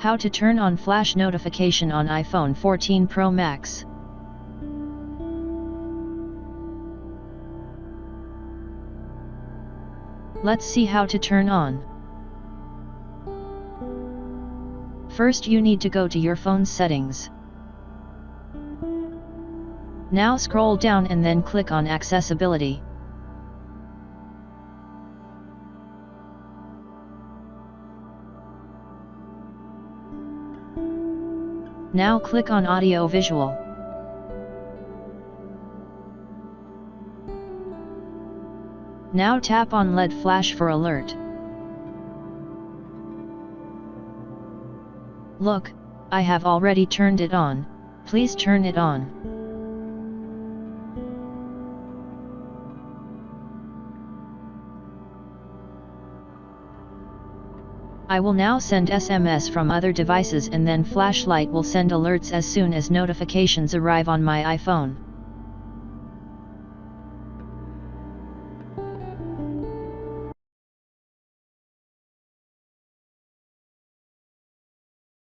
How to turn on flash notification on iPhone 14 Pro Max. Let's see how to turn on. First you need to go to your phone's settings. Now scroll down and then click on Accessibility. Now click on Audio Visual. Now tap on LED flash for alert. Look, I have already turned it on, please turn it on. I will now send SMS from other devices and then flashlight will send alerts as soon as notifications arrive on my iPhone.